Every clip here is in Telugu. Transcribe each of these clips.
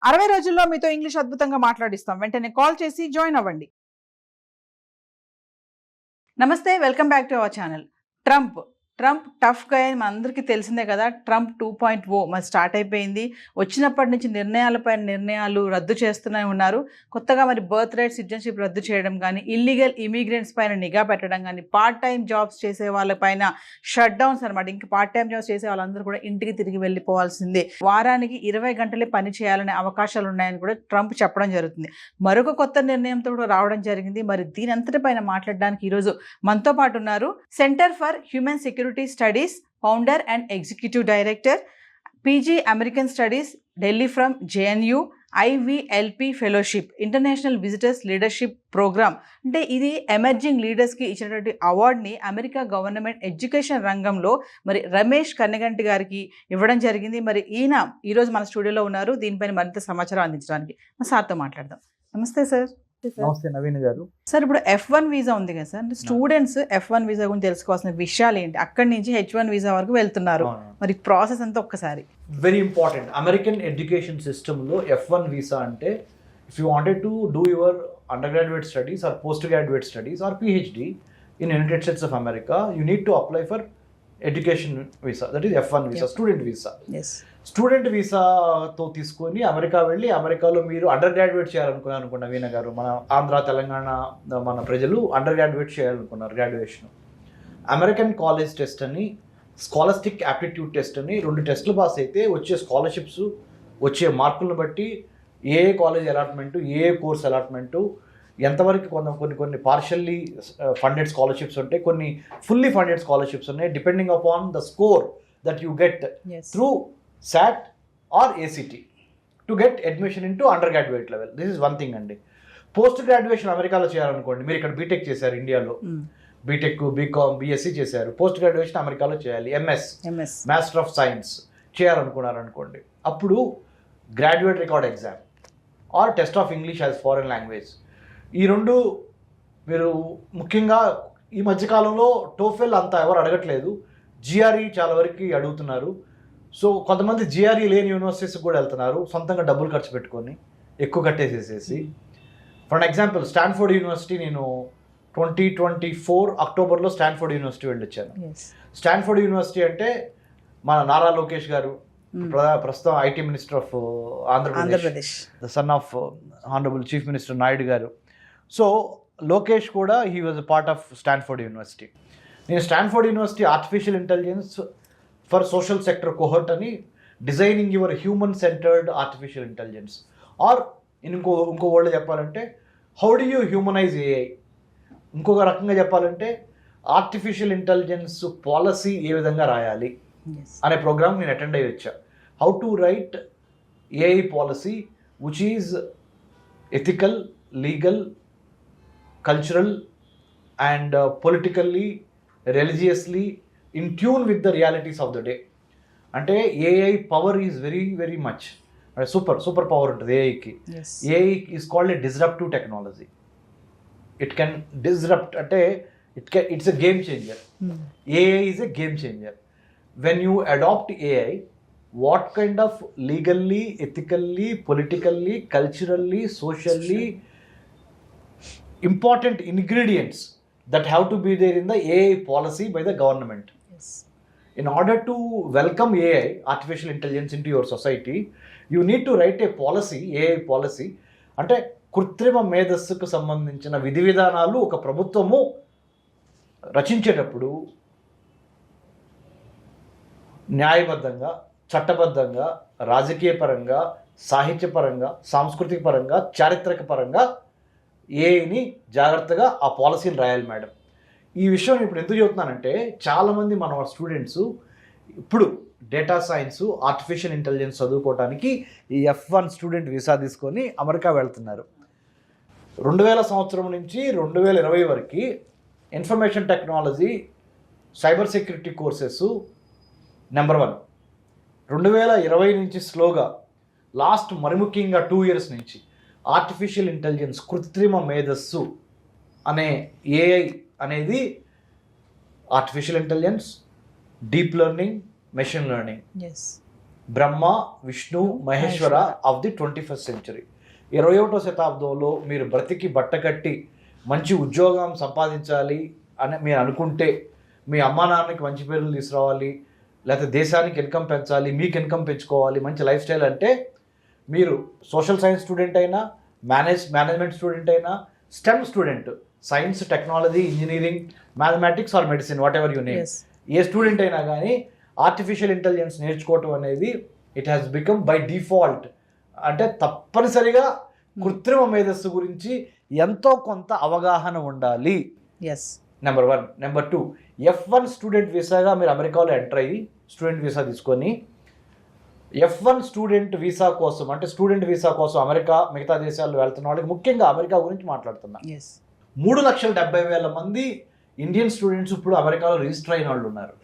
60 రోజుల్లో మీతో ఇంగ్లీష్ అద్భుతంగా మాట్లాడిస్తాం. వెంటనే కాల్ చేసి జాయిన్ అవ్వండి. నమస్తే, welcome back to our channel. Trump tough గా మనందరికీ తెలిసిందే కదా. ట్రంప్ 2.0 మరి స్టార్ట్ అయిపోయింది. వచ్చినప్పటి నుంచి నిర్ణయాలపైన నిర్ణయాలు రద్దు చేస్తూనే ఉన్నారు. కొత్తగా మరి బర్త్ రైట్ సిటిజన్షిప్ రద్దు చేయడం కానీ, ఇల్లీగల్ ఇమిగ్రెంట్స్ పైన నిఘా పెట్టడం కానీ, పార్ట్ టైం జాబ్స్ చేసే వాళ్ళపైన షట్ డౌన్స్ అనమాట. ఇంకా పార్ట్ టైం జాబ్స్ చేసే వాళ్ళందరూ కూడా ఇంటికి తిరిగి వెళ్ళిపోవాల్సిందే. వారానికి 20 గంటలే పని చేయాలనే అవకాశాలు ఉన్నాయని కూడా ట్రంప్ చెప్పడం జరుగుతుంది. మరొక కొత్త నిర్ణయంతో కూడా రావడం జరిగింది. మరి దీని అంతటిపైన మాట్లాడడానికి ఈరోజు మనతో పాటు ఉన్నారు centre for human security studies founder and executive director, PG American studies, Delhi from JNU, IVLP fellowship, international visitors leadership programme. అంటే ఇది ఎమర్జింగ్ లీడర్స్కి ఇచ్చినటువంటి అవార్డుని అమెరికా గవర్నమెంట్ ఎడ్యుకేషన్ రంగంలో మరి రమేష్ కన్నగంటి గారికి ఇవ్వడం జరిగింది. మరి ఈయన ఈరోజు మన స్టూడియోలో ఉన్నారు. దీనిపైన మరింత సమాచారం అందించడానికి మా సార్తో మాట్లాడదాం. నమస్తే సార్. నమస్తే నవీన్ గారు. సార్, ఇప్పుడు F1 వీసా ఉంది కదా సార్, అంటే స్టూడెంట్స్ F1 వీసా గురించి తెలుసుకోవాల్సిన విషయాలు ఏంటి? అక్కడి నుంచి H1 వీసా వరకు వెళ్తున్నారు, మరి ప్రాసెస్ అంతా ఒక్కసారి. Very important. అమెరికన్ ఎడ్యుకేషన్ సిస్టంలో F1 వీసా అంటే if you wanted to do your undergraduate studies or postgraduate studies or PhD in United States of America, you need to apply for education visa, that is F1 visa, student visa. Student వీసాతో తీసుకొని అమెరికా వెళ్ళి అమెరికాలో మీరు అండర్ గ్రాడ్యుయేట్ చేయాలనుకున్నారు అనుకున్న నవీన గారు. మన ఆంధ్ర తెలంగాణ మన ప్రజలు అండర్ గ్రాడ్యుయేట్ చేయాలనుకున్నారు గ్రాడ్యుయేషన్. అమెరికన్ కాలేజ్ టెస్ట్ అని, స్కాలస్టిక్ యాప్టిట్యూడ్ టెస్ట్ అని 2 టెస్టులు పాస్ అయితే వచ్చే స్కాలర్షిప్స్, వచ్చే మార్కులను బట్టి ఏ కాలేజ్ అలాట్మెంటు, ఏ కోర్స్ అలాట్మెంటు, ఎంతవరకు కొన్ని పార్షల్లీ ఫండెడ్ స్కాలర్షిప్స్ ఉంటాయి, కొన్ని ఫుల్లీ ఫండెడ్ స్కాలర్షిప్స్ ఉన్నాయి, depending upon the score that you get through SAT or ACT to get admission into undergraduate level. This is one thing అండి. పోస్ట్ గ్రాడ్యుయేషన్ అమెరికాలో చేయాలనుకోండి, మీరు ఇక్కడ బీటెక్ చేశారు, ఇండియాలో బీటెక్, బీకామ్, BSc చేశారు, పోస్ట్ గ్రాడ్యుయేషన్ అమెరికాలో చేయాలి, MS మాస్టర్ ఆఫ్ సైన్స్ చేయాలనుకున్నారు అనుకోండి, అప్పుడు graduate record exam or test of English as foreign language, ఈ 2 మీరు ముఖ్యంగా ఈ మధ్యకాలంలో టోఫెల్ అంతా ఎవరు అడగట్లేదు, GRE చాలా వరకు అడుగుతున్నారు. సో కొంతమంది GRE లేని యూనివర్సిటీస్కి కూడా వెళ్తున్నారు, సొంతంగా డబ్బులు ఖర్చు పెట్టుకొని ఎక్కువ కట్టేసేసేసి. ఫర్ ఎగ్జాంపుల్ స్టాన్ఫోర్డ్ యూనివర్సిటీ, నేను 2024 అక్టోబర్లో స్టాన్ఫోర్డ్ యూనివర్సిటీ వెళ్ళొచ్చాను. స్టాన్ఫోర్డ్ యూనివర్సిటీ అంటే మన నారా లోకేష్ గారు, ప్రస్తుతం IT minister of Andhra Pradesh, the son of honourable chief minister Naidu గారు. సో లోకేష్ కూడా he was a part of Stanford university. నేను Stanford university artificial intelligence for social sector cohort అని, designing your human centred artificial intelligence, or ఇంకో వర్డ్లో చెప్పాలంటే how do you humanise AI, ఇంకొక రకంగా చెప్పాలంటే ఆర్టిఫిషియల్ ఇంటెలిజెన్స్ పాలసీ ఏ విధంగా రాయాలి అనే ప్రోగ్రామ్ నేను అటెండ్ అయ్యి వచ్చా. How to right AI policy which is ethical, legal, cultural and politically, religiously in tune with the realities of the day. అంటే AI power is very very much, super power ఉంటుంది ఏఐకి. AI is called a disruptive technology. It can disrupt, అంటే it's a game changer. AI is a game changer. When you adopt AI, what kind of legally, ethically, politically, culturally, socially important ingredients that have to be there in the AI policy by the government. In order to welcome AI, artificial intelligence, into your society, you need to write a policy, AI policy. అంటే కృత్రిమ మేధస్సుకు సంబంధించిన విధి విధానాలు ఒక ప్రభుత్వము రచించేటప్పుడు న్యాయబద్ధంగా, చట్టబద్ధంగా, రాజకీయపరంగా, సాహిత్యపరంగా, సాంస్కృతిక పరంగా, చారిత్రక పరంగా ఏఐని జాగ్రత్తగా ఆ పాలసీని రాయాలి మేడం. ఈ విషయం ఇప్పుడు ఎందుకు చెబుతున్నానంటే, చాలామంది మన స్టూడెంట్స్ ఇప్పుడు డేటా సైన్స్, ఆర్టిఫిషియల్ ఇంటెలిజెన్స్ చదువుకోవడానికి ఈ F1 స్టూడెంట్ వీసా తీసుకొని అమెరికా వెళ్తున్నారు. 2000 సంవత్సరం నుంచి 2020 వరకు information technology, cyber security courses number 1. 2020 నుంచి స్లోగా, లాస్ట్ మరి ముఖ్యంగా 2 years నుంచి ఆర్టిఫిషియల్ ఇంటెలిజెన్స్, కృత్రిమ మేధస్సు అనే AI అనేది artificial intelligence, deep learning, machine learning, Brahma Vishnu Maheshwara of the 21st century. 21వ శతాబ్దంలో మీరు బ్రతికి బట్టకట్టి మంచి ఉద్యోగం సంపాదించాలి అని మీరు అనుకుంటే, మీ అమ్మా నాన్నకి మంచి పేర్లు తీసుకురావాలి, లేకపోతే దేశానికి ఇన్కమ్ పెంచాలి, మీకు ఇన్కమ్ పెంచుకోవాలి, మంచి లైఫ్ స్టైల్ అంటే మీరు సోషల్ సైన్స్ స్టూడెంట్ అయినా, మేనేజ్మెంట్ స్టూడెంట్ అయినా, stem student, science, technology, engineering, mathematics are medicine, what ever you name, A student అయినా కానీ ఆర్టిఫిషియల్ ఇంటెలిజెన్స్ నేర్చుకోవటం అనేది it has become by default. అంటే తప్పనిసరిగా కృత్రిమ మేధస్సు గురించి ఎంతో కొంత అవగాహన ఉండాలి. నెంబర్ 1. నెంబర్ 2, F1 స్టూడెంట్ వీసాగా మీరు అమెరికాలో ఎంటర్ అయ్యి స్టూడెంట్ వీసా తీసుకొని F1 స్టూడెంట్ వీసా కోసం, అంటే స్టూడెంట్ వీసా కోసం అమెరికా మిగతా దేశాల్లో వెళ్తున్న వాళ్ళకి, ముఖ్యంగా అమెరికా గురించి మాట్లాడుతున్నా, 3,70,000 మంది ఇండియన్ స్టూడెంట్స్ ఇప్పుడు అమెరికాలో రిజిస్టర్ అయిన వాళ్ళు ఉన్నారు.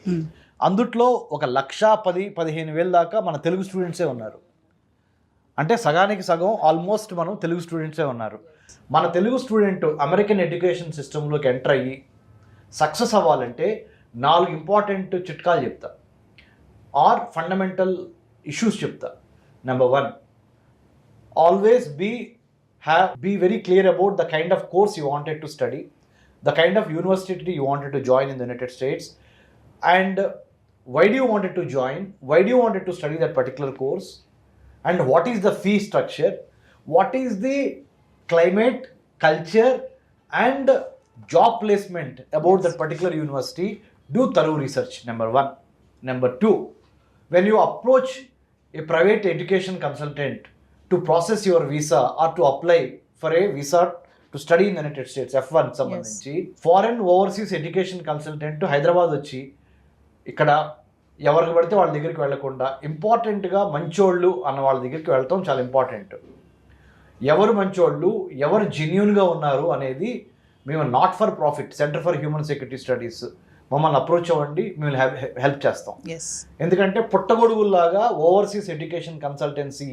అందుట్లో 1,10,000-15,000 దాకా మన తెలుగు స్టూడెంట్సే ఉన్నారు. అంటే సగానికి సగం ఆల్మోస్ట్ మనం తెలుగు స్టూడెంట్సే ఉన్నారు. మన తెలుగు స్టూడెంట్ అమెరికన్ ఎడ్యుకేషన్ సిస్టంలోకి ఎంటర్ అయ్యి సక్సెస్ అవ్వాలంటే 4 ఇంపార్టెంట్ చిట్కాలు చెప్తా, ఆర్ ఫండమెంటల్ ఇష్యూస్ చెప్తా. Number 1, always be very clear about the kind of course you wanted to study, the kind of university you wanted to join in the United States, and why do you wanted to join, why do you wanted to study that particular course, and what is the fee structure, what is the climate, culture and job placement about that particular university. Do thorough research, number 1. Number 2, when you approach a private education consultant to process your visa or to apply for a visa to study in United states F1 సంబంధించి, foreign overseas education consultant Hyderabad వచ్చి ఇక్కడ ఎవరికి పడితే వాళ్ళ దగ్గరికి వెళ్లకుండా ఇంపార్టెంట్గా మంచోళ్ళు అన్న వాళ్ళ దగ్గరికి వెళ్తాం చాలా ఇంపార్టెంట్. ఎవరు మంచోళ్ళు, ఎవరు జెన్యూన్గా ఉన్నారు అనేది మేము not for profit centre for human security studies మమ్మల్ని అప్రోచ్ అవ్వండి, మేము హెల్ప్ చేస్తాం. ఎందుకంటే పుట్టగొడుగుల్లాగా ఓవర్సీస్ ఎడ్యుకేషన్ కన్సల్టెన్సీ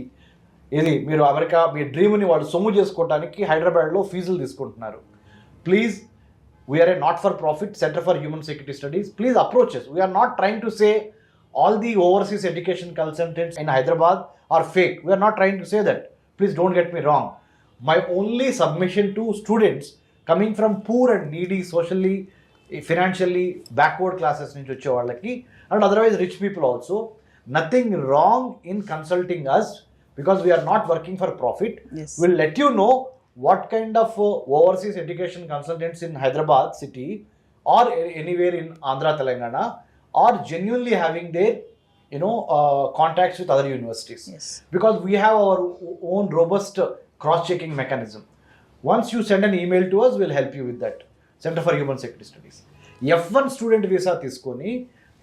ఇది మీరు అమెరికా మీ డ్రీమ్ని వాళ్ళు సొమ్ము చేసుకోవడానికి హైదరాబాద్లో ఫీజులు తీసుకుంటున్నారు. Please, we're a not for profit centre for human security studies, please approaches. We're not trying to say all the overseas education consultants in Hyderabad are fake. We're not trying to say that. Please don't get me wrong. My only submission to students coming from poor and needy, socially financially backward classes నుంచి వచ్చే వాళ్ళకి, and otherwise rich people also, nothing wrong in consulting us. Because we are not working for profit. We'll let you know what kind of overseas education consultants in Hyderabad city or anywhere in Andhra, Telangana are genuinely having their contacts with other universities. Because we have our own robust cross-checking mechanism. Once you send an email to us, we'll help you with that. Center for Human Security Studies. F1 student visa తీసుకొని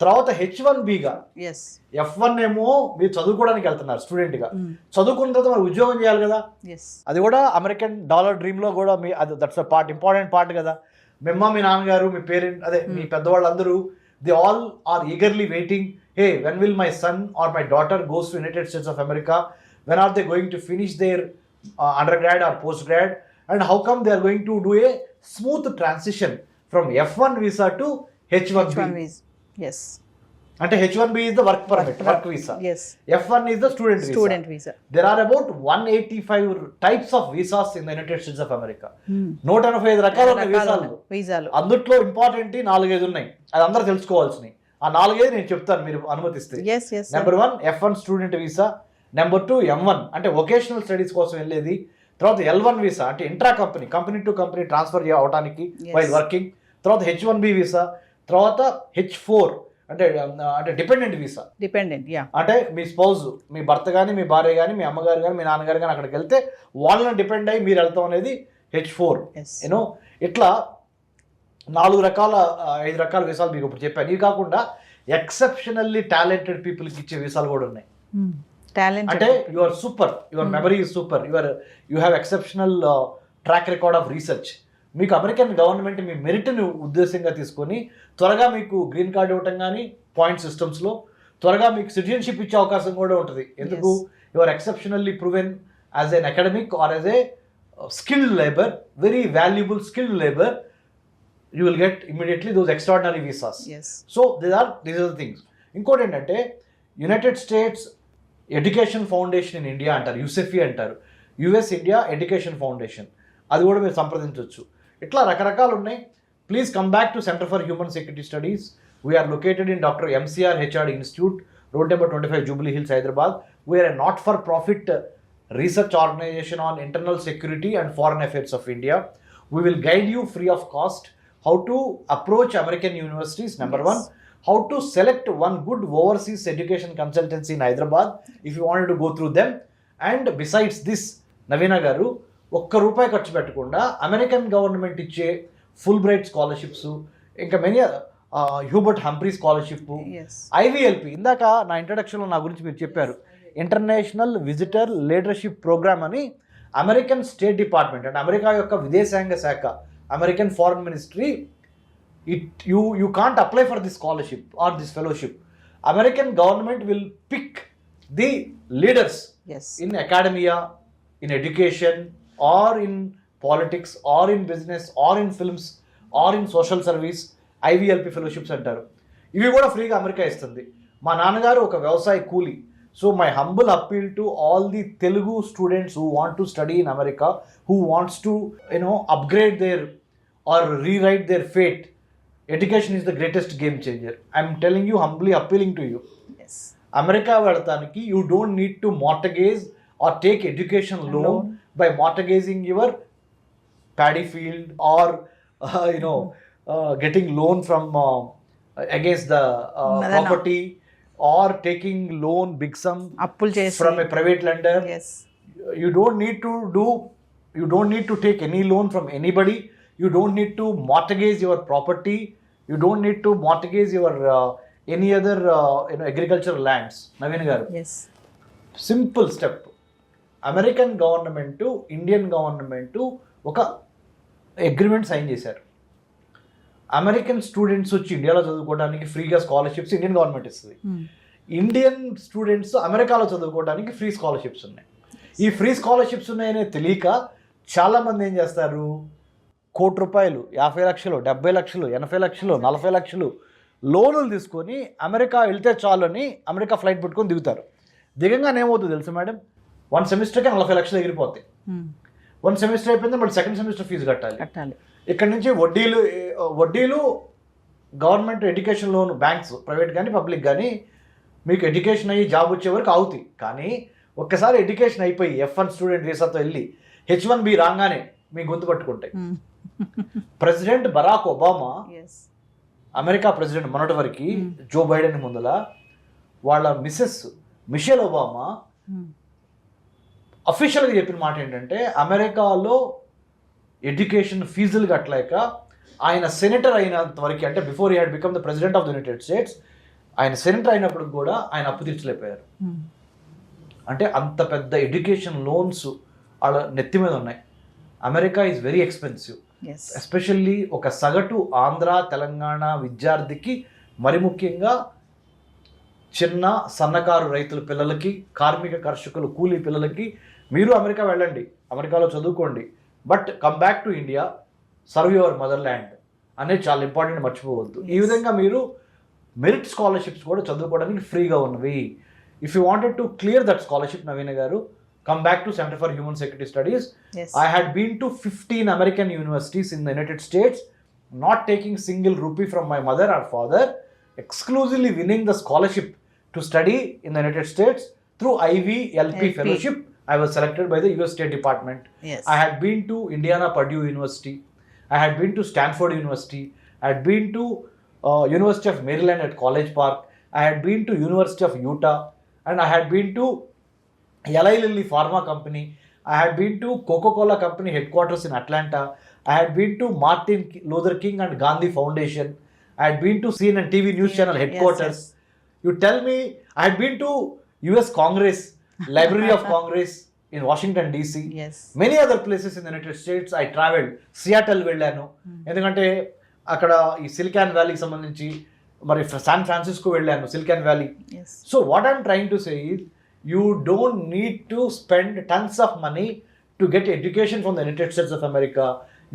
తర్వాత H1Bగా, F1 ఏమో మీరు చదువుకోవడానికి వెళ్తున్నారు స్టూడెంట్గా, చదువుకున్న తర్వాత మరి ఉద్యోగం చేయాలి కదా, అది కూడా అమెరికన్ డాలర్ డ్రీమ్లో కూడా మీ అది that's a part, important part కదా. మీ అమ్మ, మీ నాన్నగారు, మీ పేరెంట్, అదే మీ పెద్దవాళ్ళందరూ, they all are eagerly waiting, hey when will my son or my daughter goes to United States of America, when are they going to finish their undergrad or postgrad, and how come they are going to do a smooth transition from F1 visa to H1B. అంటే H1B is the work permit, work visa. F1 is the student visa. There are about 185 types of visas in the United States of America. 185 రకాల వీసాలు. అందుట్లో ఇంపార్టెంట్ 4-5 ఉన్నాయి, అది అందరూ తెలుసుకోవాల్సినవి. ఆ 4-5 నేను చెప్తాను మీరు అనుమతిస్తే. Number 1 F1 student visa. Number 2 M1 అంటే వొకేషనల్ స్టడీస్ కోసం వెళ్ళేది. తర్వాత L1 వీసా అంటే intra company to company transfer అవడానికి వైల్ వర్కింగ్. తర్వాత H1B వీసా. తర్వాత H4 అంటే డిపెండెంట్ వీసా. అంటే మీ స్పౌజ్, మీ భర్త కానీ, మీ భార్య కానీ, మీ అమ్మగారు కానీ, మీ నాన్నగారు కానీ అక్కడికి వెళ్తే వాళ్ళని డిపెండ్ అయ్యి మీరు వెళ్తాం అనేది H4. ఇట్లా 4 రకాల 5 రకాల వీసాలు మీకు ఇప్పుడు చెప్పాను. ఇవి కాకుండా ఎక్సెప్షనల్లీ టాలెంటెడ్ పీపుల్కి ఇచ్చే వీసాలు కూడా ఉన్నాయి. అంటే you are super, your memory is super, you have exceptional track record of research. మీకు అమెరికన్ గవర్నమెంట్ మీ మెరిట్ని ఉద్దేశంగా తీసుకొని త్వరగా మీకు గ్రీన్ కార్డ్ ఇవ్వటం కానీ, పాయింట్ సిస్టమ్స్లో త్వరగా మీకు సిటిజన్షిప్ ఇచ్చే అవకాశం కూడా ఉంటుంది. ఎందుకు? You are exceptionally proven as an academic or as a skilled labor, very valuable skilled labor, you will get immediately those extraordinary visas. So these are the things. ఇంకోటి ఏంటంటే United states education foundation in India అంటారు, యూసెఫీ అంటారు, యుఎస్ ఇండియా ఎడ్యుకేషన్ ఫౌండేషన్, అది కూడా మీరు సంప్రదించవచ్చు. ఇట్లా రకరకాలు ఉన్నాయి. Please come back to centre for human security studies. We're located in doctor MCR HRD institute, road number 25, Jubilee Hills, Hyderabad. We're a not for profit research organization on internal security and foreign affairs of India. We will guide you free of cost how to approach American universities, number one, how to select one good overseas education consultancy in Hyderabad if you wanted to go through them. And besides this, Navina garu, ఒక్క రూపాయి ఖర్చు పెట్టకుండా అమెరికన్ గవర్నమెంట్ ఇచ్చే ఫుల్ బ్రైట్ స్కాలర్షిప్స్, ఇంకా మెనీ హ్యూబర్ట్ హంఫ్రీ స్కాలర్షిప్, ఐవీఎల్పి, ఇందాక నా ఇంట్రడక్షన్లో నా గురించి మీరు చెప్పారు, ఇంటర్నేషనల్ విజిటర్ లీడర్షిప్ ప్రోగ్రామ్ అని అమెరికన్ స్టేట్ డిపార్ట్మెంట్ అంటే అమెరికా యొక్క విదేశాంగ శాఖ, American foreign ministry, you can't apply for this scholarship or this fellowship. American government will pick the leaders in academia, in education, or in politics, or in business, or in films, or in social service. IVLP fellowships అంటారు. ఇవి కూడా ఫ్రీగా అమెరికా ఇస్తుంది. మా నాన్నగారు ఒక వ్యవసాయ కూలీ. So my humble appeal to all the Telugu students who want to study in America, who wants to, upgrade their or rewrite their fate, education is the greatest game changer. I'm telling you, humbly appealing to you. Yes. America vedataniki you don't need to mortgage or take education loan by mortgaging your paddy field or getting loan from against the property. Or taking loan big sum from a private lender. Yes. You don't need to take any loan from anybody. You don't need to mortgage your property. You don't need to mortgage your any other agricultural lands. Naveen garu. Yes. Simple step. American government to Indian government to oka agreement sign చేశారు. అమెరికన్ స్టూడెంట్స్ వచ్చి ఇండియాలో చదువుకోవడానికి ఫ్రీగా స్కాలర్షిప్స్ ఇండియన్ గవర్నమెంట్ ఇస్తుంది. ఇండియన్ స్టూడెంట్స్ అమెరికాలో చదువుకోవడానికి ఫ్రీ స్కాలర్షిప్స్ ఉన్నాయి. ఈ ఫ్రీ స్కాలర్షిప్స్ ఉన్నాయనే తెలియక చాలామంది ఏం చేస్తారు, ₹1,00,00,000, 50 లక్షలు, 70 లక్షలు, 80 లక్షలు, 40 లక్షలు లోన్లు తీసుకొని అమెరికా వెళ్తే చాలు అని అమెరికా ఫ్లైట్ పెట్టుకొని దిగుతారు. దిగంగానే ఏమవుతుంది తెలుసు మేడం, 1 సెమిస్టర్కి 40 లక్షలు ఎగిరిపోతాయి. 1 సెమిస్టర్ అయిపోయింది, మళ్ళీ సెకండ్ సెమిస్టర్ ఫీజు కట్టాలి. ఇక్కడ నుంచి వడ్డీలు government education loan, banks private కానీ పబ్లిక్ కానీ మీకు ఎడ్యుకేషన్ అయ్యి జాబ్ వచ్చే వరకు అవుతాయి. కానీ ఒక్కసారి ఎడ్యుకేషన్ అయిపోయి F1 స్టూడెంట్ వీసాతో వెళ్ళి H1B రాగానే మీ గొంతు పట్టుకుంటాయి. President Barack Obama, America president మొన్నటి వరకు జో బైడెన్ ముందల వాళ్ళ మిసెస్ మిషెల్ ఒబామా అఫీషియల్గా చెప్పిన మాట ఏంటంటే, అమెరికాలో ఎడ్యుకేషన్ ఫీజులు కట్టలేక ఆయన సెనేటర్ అయినంత వరకు, అంటే before he had become the president of the United states, ఆయన సెనేటర్ అయినప్పుడు కూడా ఆయన అప్పు తీర్చలేకపోయారు. అంటే అంత పెద్ద ఎడ్యుకేషన్ లోన్స్ వాళ్ళ నెత్తి మీద ఉన్నాయి. America is very expensive. Especially ఒక సగటు ఆంధ్ర తెలంగాణ విద్యార్థికి, మరి ముఖ్యంగా చిన్న సన్నకారు రైతుల పిల్లలకి, కార్మిక కర్షకులు కూలీ పిల్లలకి, మీరు అమెరికా వెళ్ళండి, అమెరికాలో చదువుకోండి, but come back to India, serve your mother land అనేది చాలా ఇంపార్టెంట్, మర్చిపోవద్దు. ఈ విధంగా మీరు మెరిట్ స్కాలర్షిప్స్ కూడా చదువుకోవడానికి ఫ్రీగా ఉన్నవి. If you wanted to clear that scholarship, Naveena garu, come back to Center for Human Security Studies. I had been to 15 American universities in the United States, not taking single rupee from my mother or father, exclusively winning the scholarship to study in the United States through IVLP fellowship. I was selected by the US State Department. I had been to Indiana Purdue University. I had been to Stanford University. I had been to University of Maryland at College Park. I had been to University of Utah, and I had been to Eli Lilly Pharma Company. I had been to Coca-Cola Company headquarters in Atlanta. I had been to Martin Luther King and Gandhi Foundation. I had been to CNN TV News Channel headquarters. You tell me, I had been to US Congress, Library of Congress in Washington DC. Many other places in the United States I traveled. Seattle వెళ్ళాను, ఎందుకంటే అక్కడ ఈ సిలికాన్ వ్యాలీకి సంబంధించి, మరి శాన్ ఫ్రాన్సిస్కో వెళ్ళాను, silicon valley. So what I'm trying to say is, you don't need to spend tons of money to get education from the United States of America.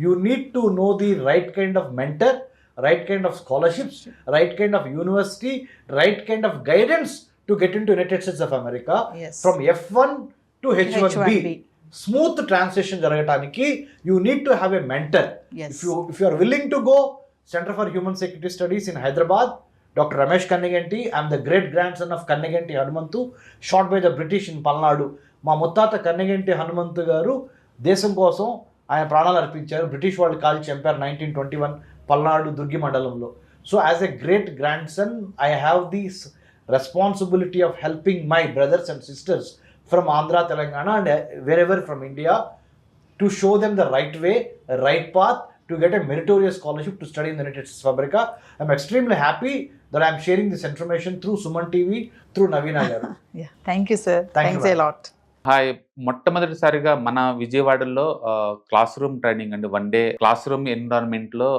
You need to know the right kind of mentor, right kind of scholarships, right kind of university, right kind of guidance to get into United States of America. Yes. From F1 to H1B. H1B. Smooth transition జరగటానికి you need to have a mentor. Yes. If you are willing to go, Center for Human Security Studies in Hyderabad, Dr. Ramesh Kanniganti. I'm the great grandson of Kanniganti Hanumantu, shot by the British in Palnadu. మా ముత్తాత కన్నెగంటి హనుమంతు గారు దేశం కోసం ఆయన ప్రాణాలు అర్పించారు. బ్రిటిష్ వాళ్ళు కాల్చి చంపారు 1921 పల్నాడు దుర్గి మండలంలో. So as a great grand son I have this responsibility of helping my brothers and sisters from Andhra, Telangana and wherever from India to show them the right way, right path to get a meritorious scholarship to study in the United States of America. I'm extremely happy that I'm sharing this information through Suman TV, through Navina garu. Yeah, thank you sir. Thank you, Thanks a ma'am. lot. Hi, మొట్టమొదటిసారిగా మన విజయవాడలో క్లాస్ రూమ్ ట్రైనింగ్ అండి, 1 డే క్లాస్ రూమ్ ఎన్విరాన్మెంట్లో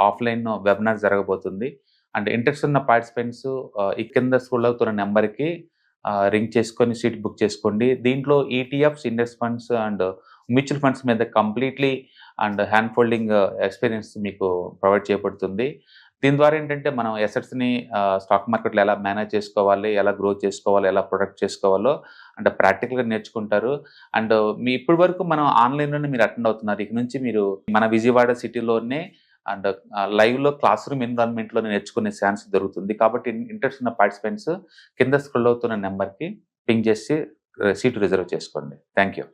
ఆఫ్లైన్ వెబినార్ జరగబోతుంది. అండ్ ఇంట్రెస్ట్ ఉన్న పార్టిసిపెంట్స్ ఈ కింద స్క్రోల్ అవుతున్న నెంబర్కి రింగ్ చేసుకొని సీట్ బుక్ చేసుకోండి. దీంట్లో ETFs, index funds and mutual funds మీద completely and hand folding experience మీకు ప్రొవైడ్ చేయబడుతుంది. దీని ద్వారా ఏంటంటే మనం ఎసెట్స్ని స్టాక్ మార్కెట్లో ఎలా మేనేజ్ చేసుకోవాలి, ఎలా గ్రో చేసుకోవాలి, ఎలా ప్రొడక్ట్ చేసుకోవాలో అంటే ప్రాక్టికల్గా నేర్చుకుంటారు. అండ్ మీ ఇప్పటి వరకు మనం ఆన్లైన్లోనే మీరు అటెండ్ అవుతున్నారు. ఇక నుంచి మీరు మన విజయవాడ సిటీలోనే అండ్ లైవ్లో క్లాస్ రూమ్ ఎన్విరాన్మెంట్లోనే నేర్చుకునే ఛాన్స్ దొరుకుతుంది. కాబట్టి ఇంట్రెస్ట్ ఉన్న పార్టిసిపెంట్స్ కింద స్క్రోల్ అవుతున్న నెంబర్కి పింగ్ చేసి సీటు రిజర్వ్ చేసుకోండి. Thank you.